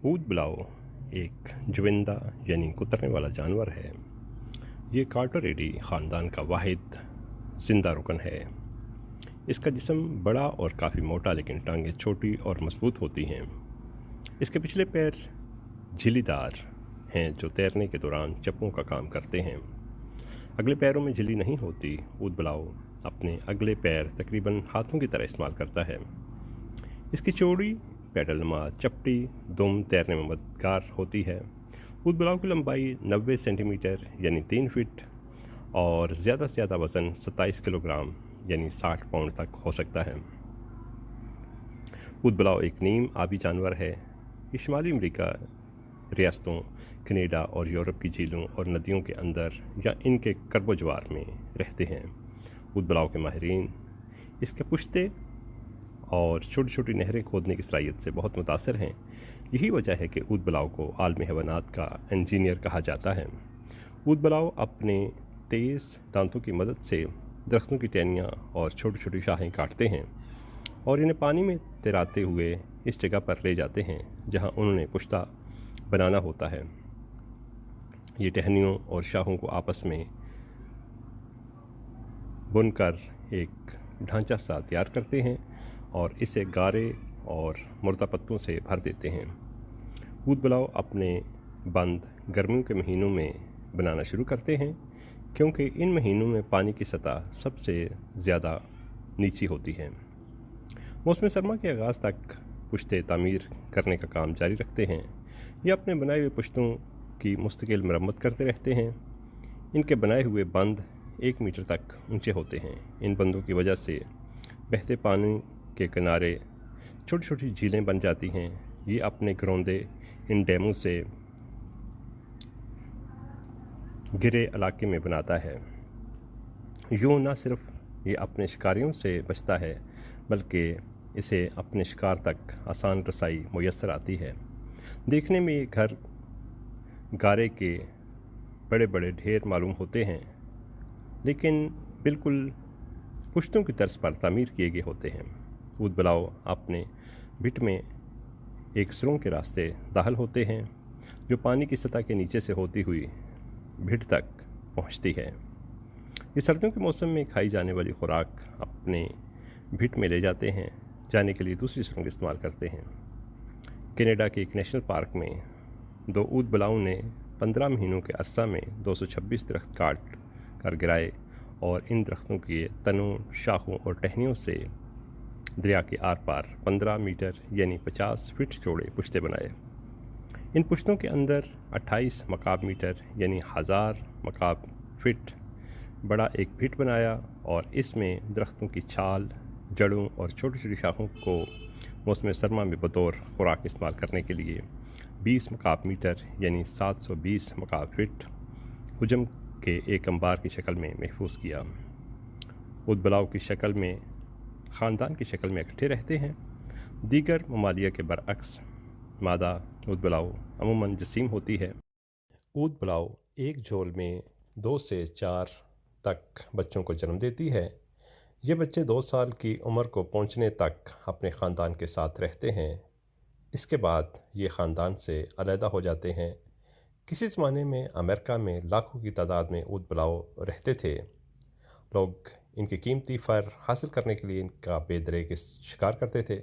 ऊद बिलाव एक जुविंदा यानी कुतरने वाला जानवर है। ये कार्टोरेडी ख़ानदान का वाहिद ज़िंदा रुकन है। इसका जिस्म बड़ा और काफ़ी मोटा, लेकिन टांगें छोटी और मजबूत होती हैं। इसके पिछले पैर झिल्लीदार हैं जो तैरने के दौरान चप्पों का काम करते हैं। अगले पैरों में झिल्ली नहीं होती। ऊद बिलाव अपने अगले पैर तकरीबन हाथों की तरह इस्तेमाल करता है। इसकी चौड़ी पैडलनुमा चपटी दुम तैरने में मददगार होती है। ऊद बिलाव की लंबाई 90 सेंटीमीटर यानी 3 फीट और ज़्यादा से ज़्यादा वज़न 27 किलोग्राम यानी 60 पाउंड तक हो सकता है। ऊद बिलाव एक नीम आबी जानवर है। ये शुमाली अमेरिका रियासतों, कनाडा और यूरोप की झीलों और नदियों के अंदर या इनके करबोजवार में रहते हैं। ऊद बिलाव के माहिरीन इसके पुश्ते और छोटी छोटी नहरें खोदने की सलाहियत से बहुत मुतासर हैं। यही वजह है कि ऊद बिलाव को आलमी हैवानात का इंजीनियर कहा जाता है। ऊद बिलाव अपने तेज़ दांतों की मदद से दरख्तों की टहनियाँ और छोटी छोटी शाखें काटते हैं और इन्हें पानी में तैराते हुए इस जगह पर ले जाते हैं जहां उन्होंने पुश्ता बनाना होता है। ये टहनियों और शाखों को आपस में बुनकर एक ढांचा सा तैयार करते हैं और इसे गारे और मुर्दा पत्तों से भर देते हैं। ऊद बिलाव अपने बंद गर्मियों के महीनों में बनाना शुरू करते हैं क्योंकि इन महीनों में पानी की सतह सबसे ज़्यादा नीची होती है। मौसम सरमा के आगाज़ तक पुश्ते तामीर करने का काम जारी रखते हैं। ये अपने बनाए हुए पुश्तों की मुस्तकिल मरम्मत करते रहते हैं। इनके बनाए हुए बंद 1 मीटर तक ऊंचे होते हैं। इन बंदों की वजह से बहते पानी के किनारे छोटी छोटी झीलें बन जाती हैं। ये अपने घरौंदे इन डैमों से घिरे इलाके में बनाता है। यूँ न सिर्फ ये अपने शिकारियों से बचता है बल्कि इसे अपने शिकार तक आसान रसाई मुयस्सर आती है। देखने में ये घर गारे के बड़े बड़े ढेर मालूम होते हैं, लेकिन बिल्कुल पुश्तों की तर्ज पर तामीर किए गए होते हैं। ऊद बिलाव अपने भिट में एक सुरंग के रास्ते दाखिल होते हैं जो पानी की सतह के नीचे से होती हुई भिट तक पहुंचती है। ये सर्दियों के मौसम में खाई जाने वाली खुराक अपने भिट में ले जाते हैं, जाने के लिए दूसरी सुरंग इस्तेमाल करते हैं। कनाडा के एक नेशनल पार्क में 2 ऊद बिलावों ने 15 महीनों के अरसा में 226 दरख्त काट कर गिराए और इन दरख्तों के तनों, शाखों और टहनियों से दरिया के आर पार 15 मीटर यानी 50 फीट चौड़े पुश्ते बनाए। इन पुश्तों के अंदर 28 मकाब मीटर यानी 1000 मकाब फीट बड़ा एक भिट बनाया और इसमें दरख्तों की छाल, जड़ों और छोटी छोटी शाखों को मौसम सरमा में बतौर खुराक इस्तेमाल करने के लिए 20 मकाब मीटर यानी 720 मकाब फीट हुजम के एक अंबार की शक्ल में महफूज किया। ऊद बिलाव की शक्ल में ख़ानदान की शक्ल में इकट्ठे रहते हैं। दीगर ममालिया के बरअक्स मादा ऊद बिलाव अमूमन जसीम होती है। ऊद बिलाव एक झोल में 2 से 4 तक बच्चों को जन्म देती है। ये बच्चे 2 साल की उम्र को पहुंचने तक अपने ख़ानदान के साथ रहते हैं। इसके बाद ये ख़ानदान से अलहदा हो जाते हैं। किसी ज़माने में अमेरिका में लाखों की तादाद में ऊद बिलाव रहते थे। लोग इनके कीमती फ़र हासिल करने के लिए इनका बेदरेक शिकार करते थे।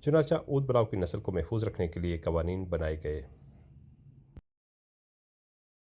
चुनांचे ऊद बिलाव की नस्ल को महफूज रखने के लिए कवानीन बनाए गए।